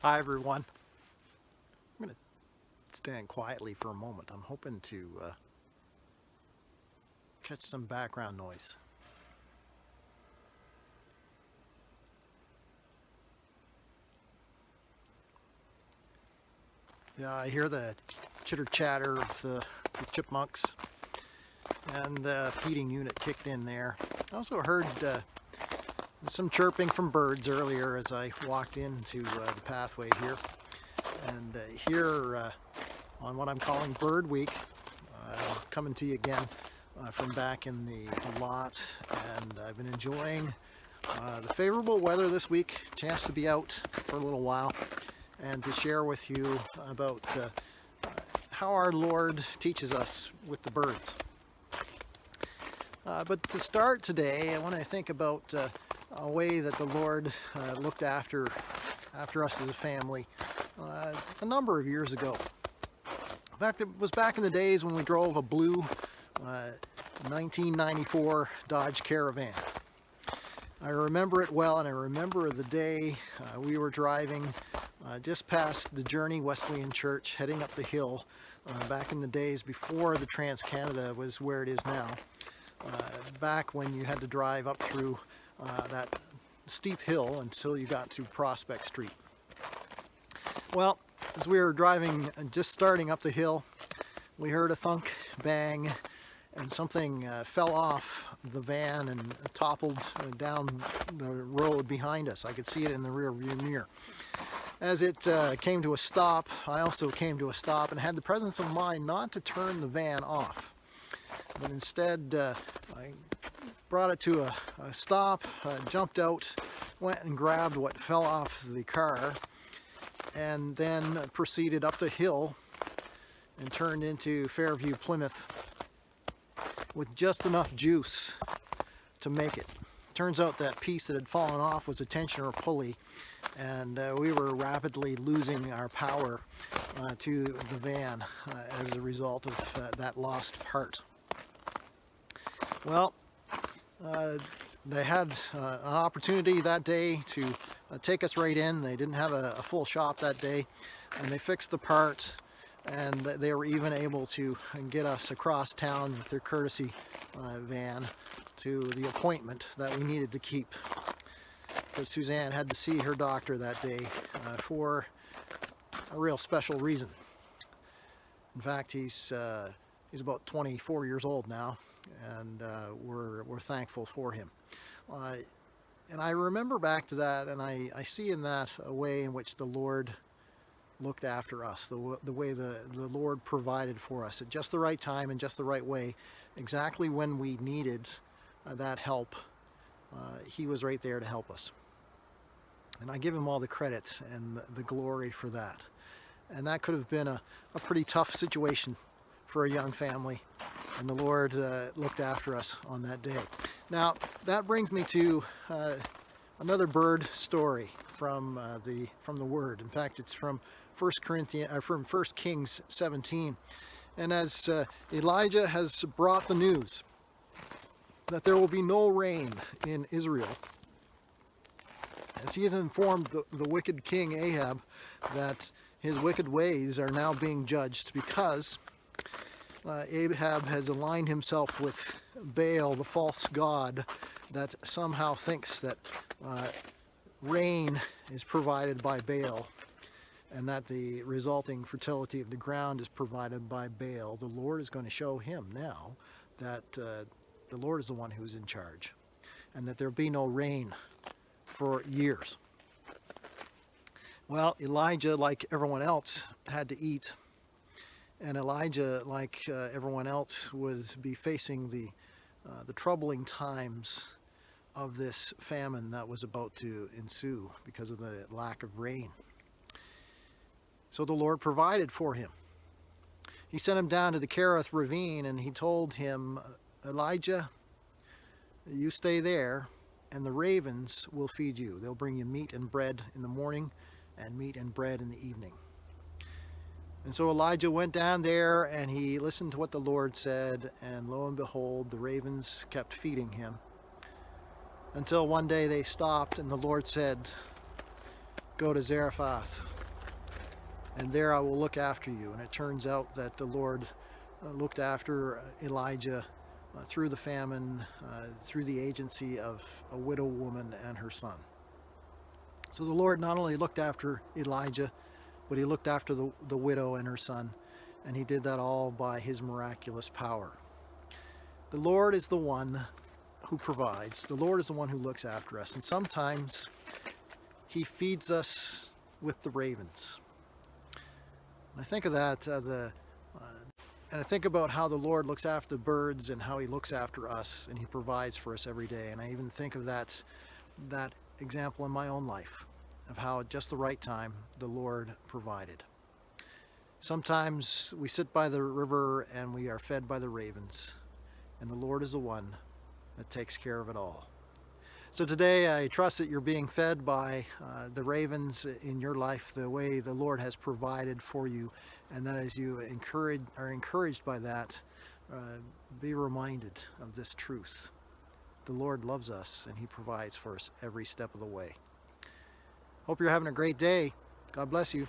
Hi everyone. I'm going to stand quietly for a moment. I'm hoping to catch some background noise. Yeah, I hear the chitter chatter of the chipmunks, and the heating unit kicked in there. I also heard some chirping from birds earlier as I walked into the pathway here. And here on what I'm calling Bird Week, coming to you again from back in the lot, and I've been enjoying the favorable weather this week. Chance to be out for a little while and to share with you about how our Lord teaches us with the birds. But to start today, I want to think about a way that the Lord looked after us as a family a number of years ago. In fact, it was back in the days when we drove a blue 1994 Dodge Caravan. I remember it well, and I remember the day we were driving just past the Journey Wesleyan Church, heading up the hill back in the days before the Trans-Canada was where it is now. Back when you had to drive up through that steep hill until you got to Prospect Street. Well, as we were driving, just starting up the hill, we heard a thunk, bang, and something fell off the van and toppled down the road behind us. I could see it in the rear view mirror. As it came to a stop, I also came to a stop and had the presence of mind not to turn the van off. But instead, I brought it to a stop, jumped out, went and grabbed what fell off the car, and then proceeded up the hill and turned into Fairview, Plymouth with just enough juice to make it. Turns out that piece that had fallen off was a tensioner pulley, and we were rapidly losing our power to the van as a result of that lost part. Well, they had an opportunity that day to take us right in. They didn't have a full shop that day, and they fixed the part, and they were even able to get us across town with their courtesy van to the appointment that we needed to keep, because Suzanne had to see her doctor that day for a real special reason. In fact, he's about 24 years old now, and we're thankful for him. And I remember back to that, and I see in that a way in which the Lord looked after us, the way the Lord provided for us at just the right time and just the right way, exactly when we needed that help. He was right there to help us. And I give him all the credit and the glory for that. And that could have been a pretty tough situation for a young family, and the Lord looked after us on that day. Now, that brings me to another bird story from the Word. In fact, it's from 1 Kings 17. And as Elijah has brought the news that there will be no rain in Israel, as he has informed the wicked king Ahab that his wicked ways are now being judged because Ahab has aligned himself with Baal, the false god, that somehow thinks that rain is provided by Baal, and that the resulting fertility of the ground is provided by Baal. The Lord is going to show him now that the Lord is the one who's in charge, and that there'll be no rain for years. Well, Elijah, like everyone else, had to eat. And Elijah, like everyone else, would be facing the troubling times of this famine that was about to ensue because of the lack of rain. So the Lord provided for him. He sent him down to the Kerith ravine, and he told him, Elijah, you stay there, and the ravens will feed you. They'll bring you meat and bread in the morning, and meat and bread in the evening. And so Elijah went down there, and he listened to what the Lord said, and lo and behold, the ravens kept feeding him. Until one day they stopped, and the Lord said, go to Zarephath. and there I will look after you. And it turns out that the Lord looked after Elijah through the famine, through the agency of a widow woman and her son. So the Lord not only looked after Elijah, but he looked after the widow and her son, and he did that all by his miraculous power. The Lord is the one who provides. The Lord is the one who looks after us. And sometimes he feeds us with the ravens. And I think of that, and I think about how the Lord looks after the birds and how he looks after us and he provides for us every day. And I even think of that example in my own life of how at just the right time the Lord provided. Sometimes we sit by the river and we are fed by the ravens, and the Lord is the one that takes care of it all. So today I trust that you're being fed by the ravens in your life, the way the Lord has provided for you, and that as you are encouraged by that, be reminded of this truth. The Lord loves us and he provides for us every step of the way. Hope you're having a great day. God bless you.